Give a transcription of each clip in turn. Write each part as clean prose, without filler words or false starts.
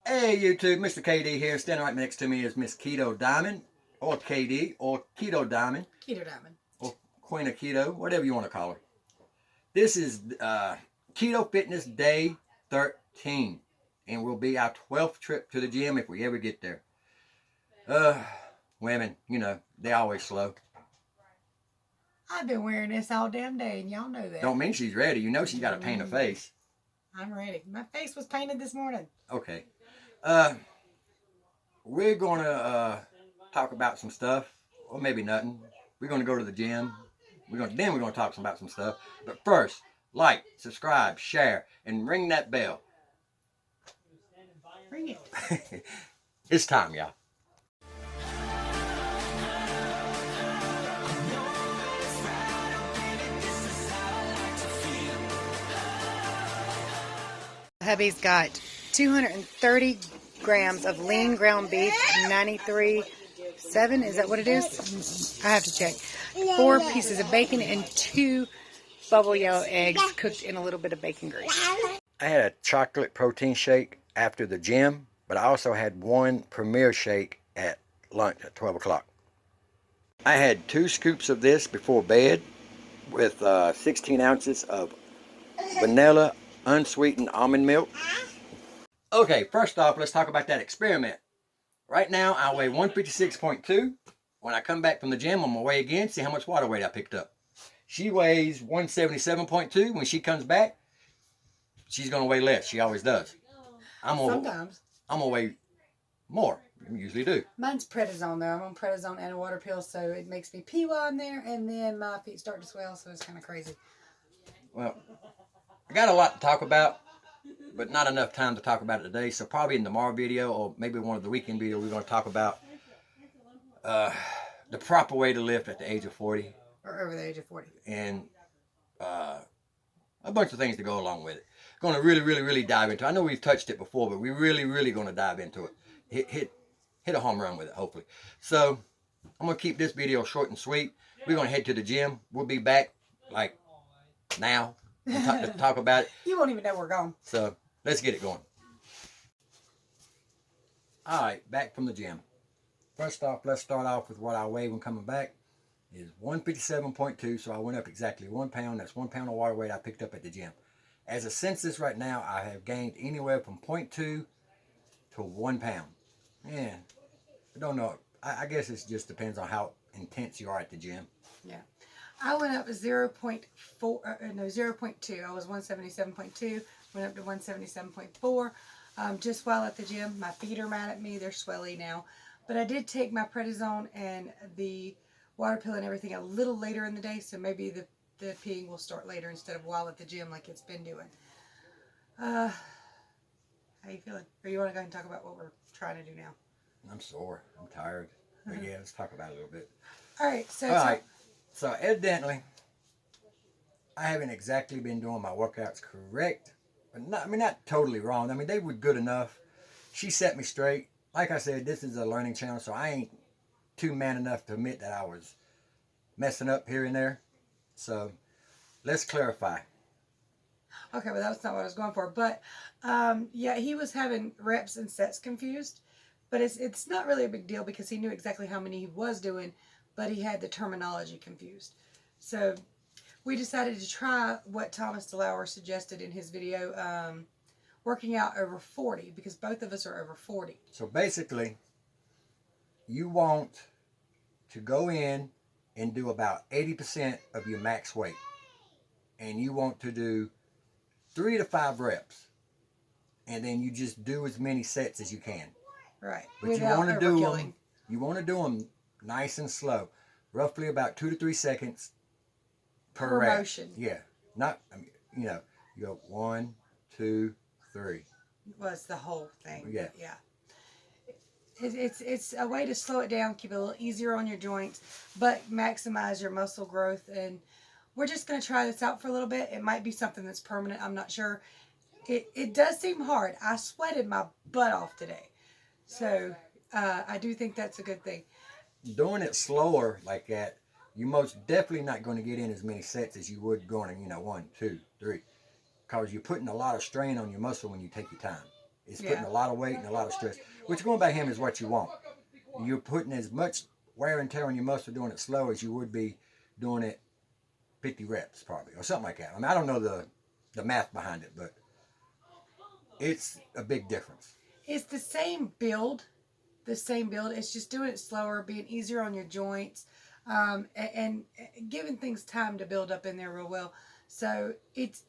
Hey YouTube, Mr. KD here. Standing right next to me is Miss Keto Diamond, or KD, or Keto Diamond. Keto Diamond. Or Queen of Keto, whatever you want to call her. This is Keto Fitness Day 13. And will be our 12th trip to the gym if we ever get there. Women, you know, they always slow. I've been wearing this all damn day, and y'all know that. Don't mean she's ready. You know she's got to paint her face. I'm ready. My face was painted this morning. Okay. We're going to talk about some stuff, or maybe nothing. We're going to go to the gym. Then we're going to talk about some stuff. But first, like, subscribe, share, and ring that bell. Ring it. It's time, y'all. Hubby's got 230 grams of lean ground beef, 93.7. Is that what it is? I have to check. 4 pieces of bacon and 2 bubble yellow eggs cooked in a little bit of bacon grease. I had a chocolate protein shake after the gym, but I also had one Premier shake at lunch at 12 o'clock. I had 2 scoops of this before bed with 16 ounces of vanilla unsweetened almond milk. Okay, first off, let's talk about that experiment. Right now, I weigh 156.2. When I come back from the gym, I'm going to weigh again, see how much water weight I picked up. She weighs 177.2. When she comes back, she's going to weigh less. She always does. Sometimes. I'm going to weigh more. I usually do. Mine's prednisone, though. I'm on prednisone and a water pill, so it makes me pee while I'm there, and then my feet start to swell, so it's kind of crazy. Well, I got a lot to talk about, but not enough time to talk about it today. So probably in tomorrow video, or maybe one of the weekend videos, we're going to talk about the proper way to lift at the age of 40. Or over the age of 40. And a bunch of things to go along with it. Going to really dive into it. I know we've touched it before, but we're really going to dive into it. Hit a home run with it, hopefully. So I'm going to keep this video short and sweet. We're going to head to the gym. We'll be back like now to talk about it. You won't even know we're gone. So let's get it going. All right, back from the gym. First off, let's start off with what I weigh when coming back. Is 157.2, so I went up exactly 1 pound. That's 1 pound of water weight I picked up at the gym. As a census right now, I have gained anywhere from 0.2 to 1 pound. Man, I don't know. I guess it just depends on how intense you are at the gym. Yeah. I went up 0.2. I was 177.2, went up to 177.4. Just while at the gym. My feet are mad at me. They're swelly now. But I did take my prednisone and the water pill and everything a little later in the day, so maybe the peeing will start later instead of while at the gym like it's been doing. How you feeling? Or you want to go ahead and talk about what we're trying to do now? I'm sore. I'm tired. But yeah, let's talk about it a little bit. All right. So evidently, I haven't exactly been doing my workouts correct. But not totally wrong. I mean, they were good enough. She set me straight. Like I said, this is a learning channel, so I ain't too man enough to admit that I was messing up here and there. So let's clarify. Okay, well, that's not what I was going for. But yeah, he was having reps and sets confused. But it's not really a big deal because he knew exactly how many he was doing, but he had the terminology confused. So we decided to try what Thomas DeLauer suggested in his video, working out over 40, because both of us are over 40. So basically, you want to go in and do about 80% of your max weight. And you want to do 3 to 5 reps. And then you just do as many sets as you can. Right. But you want to do them nice and slow. Roughly about 2 to 3 seconds per rep. Motion. Yeah. Not, you go 1, 2, 3. Well, it's the whole thing. Yeah. Yeah. It's a way to slow it down, keep it a little easier on your joints, but maximize your muscle growth. And we're just going to try this out for a little bit. It might be something that's permanent. I'm not sure. It does seem hard. I sweated my butt off today. So I do think that's a good thing. Doing it slower like that, you're most definitely not going to get in as many sets as you would going, 1, 2, 3. Because you're putting a lot of strain on your muscle when you take your time. It's putting a lot of weight and a lot of stress, which going by him is what you want. You're putting as much wear and tear on your muscle doing it slow as you would be doing it 50 reps probably, or something like that. I mean, I don't know the math behind it, but it's a big difference. It's the same build. It's just doing it slower, being easier on your joints, and giving things time to build up in there real well. So it's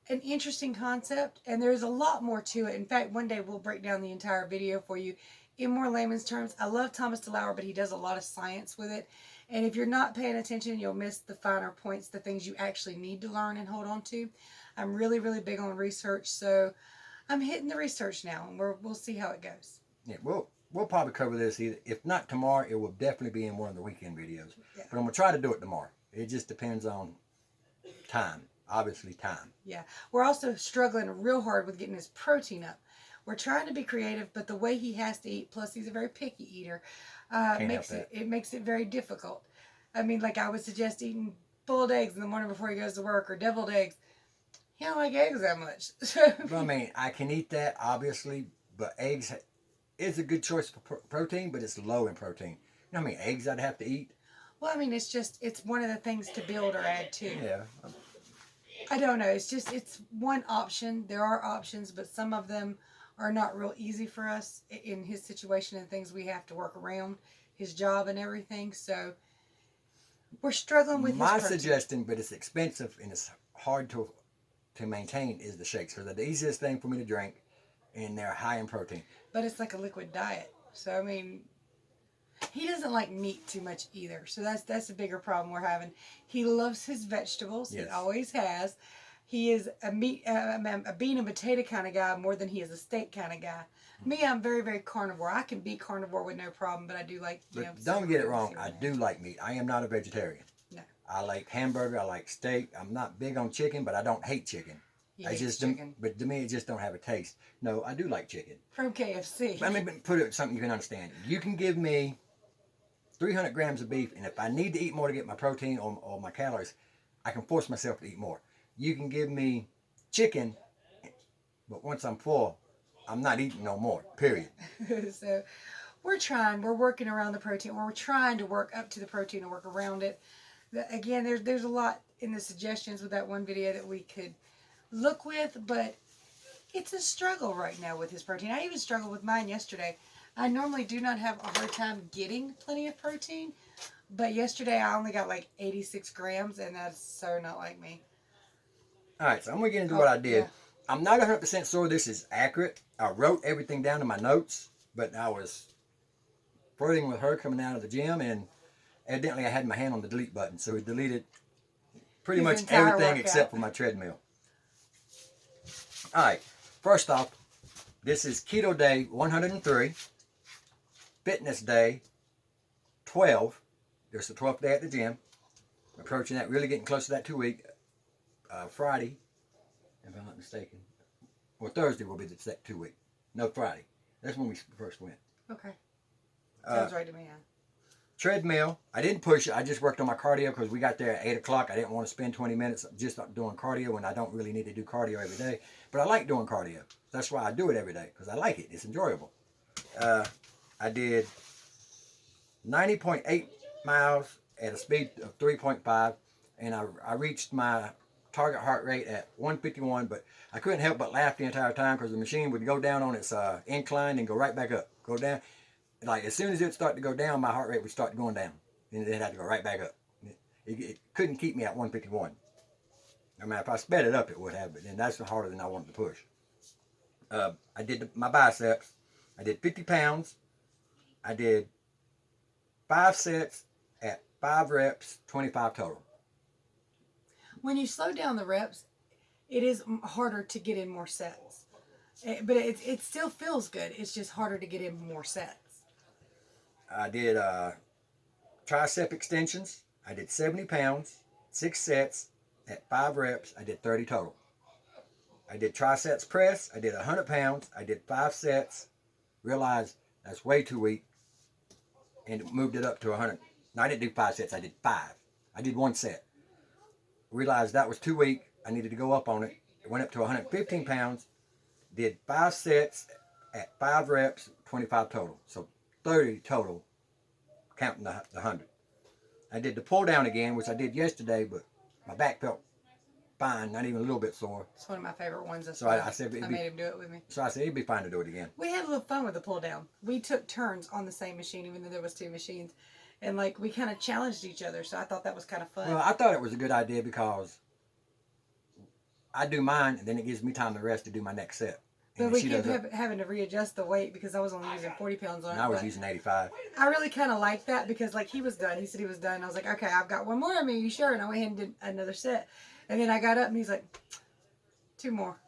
an interesting concept, and there's a lot more to it. In fact, one day we'll break down the entire video for you in more layman's terms. I love Thomas DeLauer, but he does a lot of science with it. And if you're not paying attention, you'll miss the finer points, the things you actually need to learn and hold on to. I'm really, really big on research, so I'm hitting the research now, and we'll see how it goes. Yeah, we'll probably cover this either. If not tomorrow, it will definitely be in one of the weekend videos. Yeah. But I'm going to try to do it tomorrow. It just depends on time. Obviously, time. Yeah. We're also struggling real hard with getting his protein up. We're trying to be creative, but the way he has to eat, plus he's a very picky eater, makes it very difficult. I mean, like I would suggest eating boiled eggs in the morning before he goes to work, or deviled eggs. He don't like eggs that much. Well, I mean, I can eat that, obviously, but eggs is a good choice for protein, but it's low in protein. You know how many eggs I'd have to eat? Well, I mean, it's one of the things to build or add to. Yeah. I don't know. It's one option. There are options, but some of them are not real easy for us in his situation, and things we have to work around his job and everything. So we're struggling with my his protein. suggestion, but it's expensive and it's hard to maintain, is the shakes. They're the easiest thing for me to drink, and they're high in protein. But it's like a liquid diet. So I mean, he doesn't like meat too much either. So that's a bigger problem we're having. He loves his vegetables. Yes. He always has. He is a bean and potato kind of guy more than he is a steak kind of guy. Me, I'm very, very carnivore. I can be carnivore with no problem, but I do like, don't get it wrong. I do like meat. I am not a vegetarian. No. I like hamburger. I like steak. I'm not big on chicken, but I don't hate chicken. Chicken. But to me, it just don't have a taste. No, I do like chicken. From KFC. Let me put it something you can understand. You can give me 300 grams of beef, and if I need to eat more to get my protein or my calories, I can force myself to eat more. You can give me chicken, but once I'm full, I'm not eating no more, period. So we're working around the protein. We're trying to work up to the protein and work around it. Again, there's a lot in the suggestions with that one video that we could look with, but it's a struggle right now with his protein. I even struggled with mine yesterday. I normally do not have a hard time getting plenty of protein, but yesterday I only got like 86 grams, and that's so not like me. All right, so I'm going to get into what I did. Yeah. I'm not 100% sure this is accurate. I wrote everything down in my notes, but I was flirting with her coming out of the gym, and evidently I had my hand on the delete button, so it deleted pretty much everything except for my treadmill. All right, first off, this is Keto Day 103, Fitness Day 12. There's the 12th day at the gym. Approaching that, really getting close to that 2 week. Friday, if I'm not mistaken, or Thursday will be the 2 week. No, Friday. That's when we first went. Okay. Sounds right to me, yeah. Treadmill. I didn't push it. I just worked on my cardio because we got there at 8 o'clock. I didn't want to spend 20 minutes just doing cardio when I don't really need to do cardio every day. But I like doing cardio. That's why I do it every day, because I like it. It's enjoyable. I did 90.8 miles at a speed of 3.5, and I reached my target heart rate at 151, but I couldn't help but laugh the entire time because the machine would go down on its incline and go right back up. Go down. Like as soon as it started to go down, my heart rate would start going down. And it had to go right back up. It couldn't keep me at 151. I mean, if I sped it up, it would have, but then that's harder than I wanted to push. I did my biceps. I did 50 pounds. I did 5 sets at 5 reps, 25 total. When you slow down the reps, it is harder to get in more sets. But it still feels good. It's just harder to get in more sets. I did tricep extensions. I did 70 pounds, 6 sets at 5 reps. I did 30 total. I did triceps press. I did 100 pounds. I did 5 sets. Realized that's way too weak. And moved it up to 100. No, I didn't do 5 sets. I did 5. I did 1 set. Realized that was too weak. I needed to go up on it. It went up to 115 pounds. Did 5 sets at 5 reps, 25 total. So 30 total, counting the 100. I did the pull down again, which I did yesterday, but my back felt fine, not even a little bit sore. It's one of my favorite ones. So I said I made him do it with me. So I said it'd be fine to do it again. We had a little fun with the pull down. We took turns on the same machine, even though there was 2 machines, and like we kind of challenged each other. So I thought that was kind of fun. Well, I thought it was a good idea because I do mine, and then it gives me time to rest to do my next set. But we kept having to readjust the weight because I was only using 40 pounds on it. And I was using 85. I really kind of liked that because like he was done. He said he was done. I was like, okay, I've got 1 more of me. You sure? And I went ahead and did another set. And then I got up and he's like, 2 more.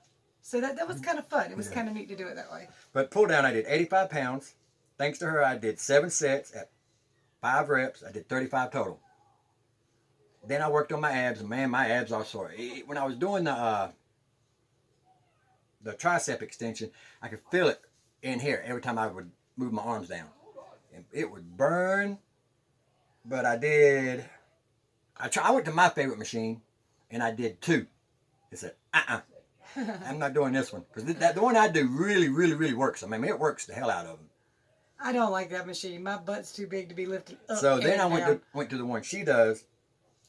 So that was kind of fun. It was kind of neat to do it that way. But pull down, I did 85 pounds. Thanks to her, I did 7 sets at 5 reps. I did 35 total. Then I worked on my abs, and man, my abs are sore. When I was doing the tricep extension, I could feel it in here every time I would move my arms down. And it would burn, but I went to my favorite machine, and I did 2. It said, I'm not doing this one. Because the one I do really, really, really works. I mean, it works the hell out of them. I don't like that machine. My butt's too big to be lifted up. So then I went to the one she does,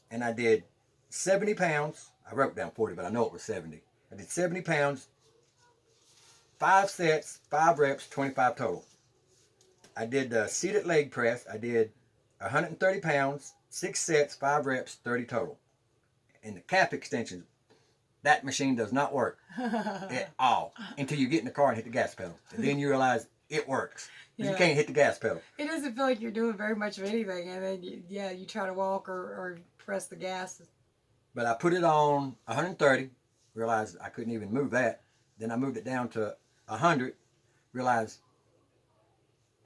and I did 70 pounds. I wrote down 40, but I know it was 70. I did 70 pounds, 5 sets, 5 reps, 25 total. I did the seated leg press. I did 130 pounds, 6 sets, 5 reps, 30 total. And the calf extensions, that machine does not work at all until you get in the car and hit the gas pedal. And then you realize it works. Yeah. You can't hit the gas pedal. It doesn't feel like you're doing very much of anything. And then, you try to walk or press the gas. But I put it on 130, realized I couldn't even move that. Then I moved it down to 100, realized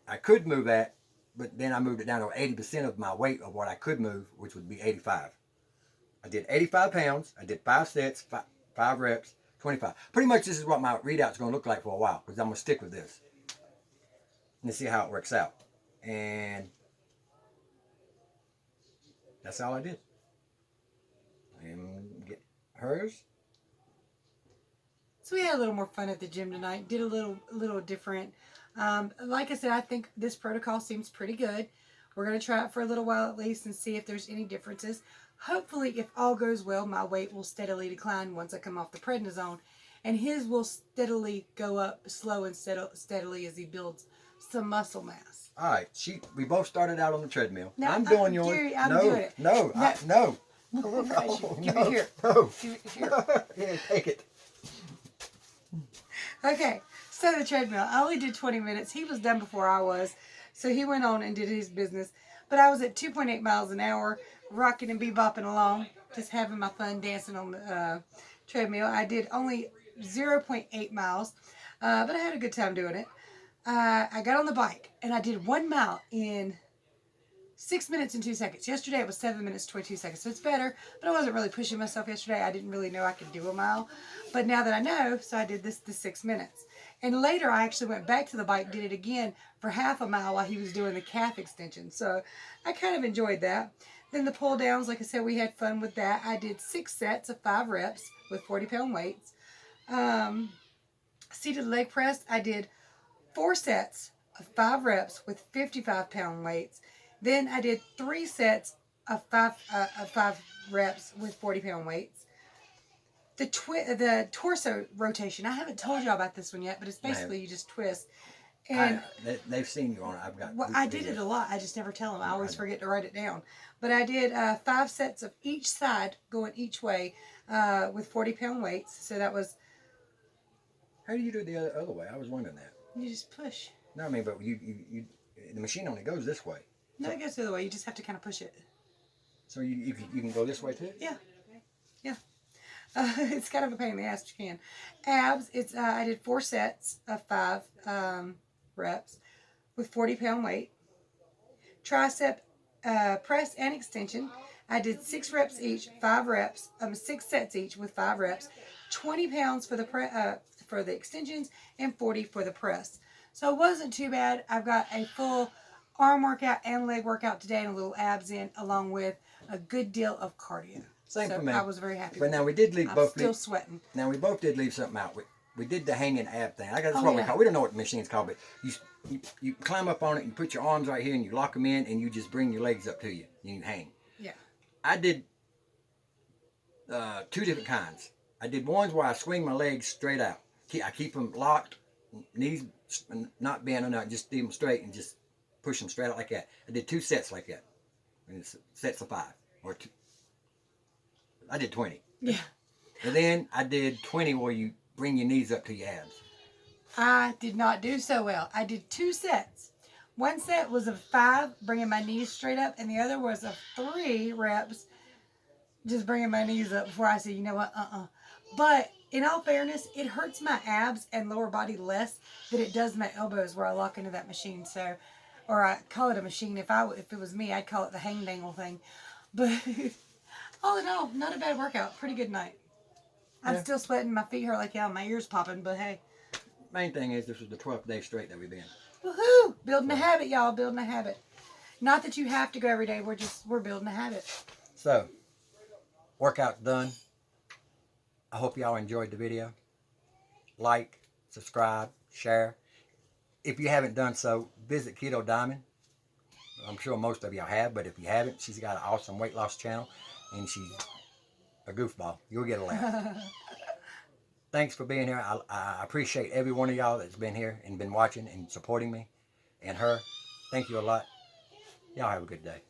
I could move that, but then I moved it down to 80% of my weight of what I could move, which would be 85. I did 85 pounds. I did 5 sets, 5 reps, 25. Pretty much this is what my readout's going to look like for a while, because I'm going to stick with this. And see how it works out. And that's all I did. And get hers. So we had a little more fun at the gym tonight. Did a little different. Like I said, I think this protocol seems pretty good. We're going to try it for a little while at least and see if there's any differences. Hopefully, if all goes well, my weight will steadily decline once I come off the prednisone. And his will steadily go up slow and steadily as he builds some muscle mass. All right. We both started out on the treadmill. No, I'm doing yours. Gary, I'm doing it. No. Give it here. No. Give it here. Here, take it. Okay, so the treadmill. I only did 20 minutes. He was done before I was, so he went on and did his business. But I was at 2.8 miles an hour, rocking and bebopping along, just having my fun dancing on the treadmill. I did only 0.8 miles, but I had a good time doing it. I got on the bike, and I did 1 mile in 6 minutes and 2 seconds. Yesterday it was 7 minutes, 22 seconds. So it's better, but I wasn't really pushing myself yesterday. I didn't really know I could do a mile. But now that I know, so I did the 6 minutes. And later I actually went back to the bike, did it again for half a mile while he was doing the calf extension. So I kind of enjoyed that. Then the pull downs, like I said, we had fun with that. I did 6 sets of 5 reps with 40-pound weights. Seated leg press, I did 4 sets of 5 reps with 55-pound weights. Then I did 3 sets of 5 reps with 40-pound weights. The torso rotation, I haven't told you about this one yet, but it's basically you just twist. And they've seen you on it. I've got. Well, I did it a lot. I just never tell them. I always forget to write it down. But I did 5 sets of each side, going each way, with 40-pound weights. So that was. How do you do it the other way? I was wondering that. You just push. No, I mean, but the machine only goes this way. No, it goes the other way. You just have to kind of push it. So you can go this way too? Yeah. Yeah. It's kind of a pain in the ass, but you can. Abs, I did 4 sets of 5 reps with 40-pound weight. Tricep press and extension, I did 6 reps each, 5 reps, 6 sets each with 5 reps, 20 pounds for the extensions and 40 for the press. So it wasn't too bad. I've got a full arm workout and leg workout today and a little abs in, along with a good deal of cardio. Same for me. I was very happy. But now we did leave I'm still sweating. Now we both did leave something out. we did the hanging ab thing. I guess that's Oh, what we yeah. call it. We don't know what the machine's called, but you climb up on it and put your arms right here and you lock them in and you just bring your legs up to you and you hang. Yeah. I did 2 different kinds. I did ones where I swing my legs straight out. I keep them locked, knees not bent or not, just leave them straight and just push them straight out like that. I did 2 sets like that. And it's sets of 5 or 2. I did 20. Yeah. And then I did 20 where you bring your knees up to your abs. I did not do so well. I did 2 sets. One set was of 5, bringing my knees straight up, and the other was of 3 reps, just bringing my knees up before I said, you know what, But in all fairness, it hurts my abs and lower body less than it does my elbows where I lock into that machine. So, or I call it a machine. If it was me, I'd call it the hang dangle thing. But all in all, not a bad workout. Pretty good night. I'm Yeah. still sweating. My feet hurt like hell. My ears popping. But hey, Main thing is this was the 12th day straight that we've been. woohoo! Building a habit, y'all. Building a habit. Not that you have to go every day. We're building a habit. So, workout's done. I hope y'all enjoyed the video. Like, subscribe, share. If you haven't done so, visit Keto Diamond. I'm sure most of y'all have, but if you haven't, she's got an awesome weight loss channel, and she's a goofball. You'll get a laugh. Thanks for being here. I appreciate every one of y'all that's been here and been watching and supporting me. And her, thank you a lot. Y'all have a good day.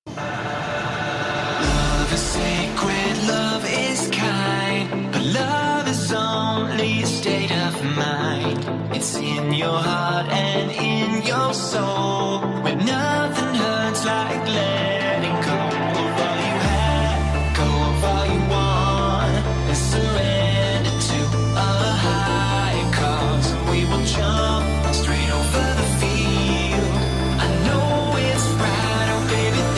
Love is sacred, love is kind, but love is only a state of mind. It's in your heart and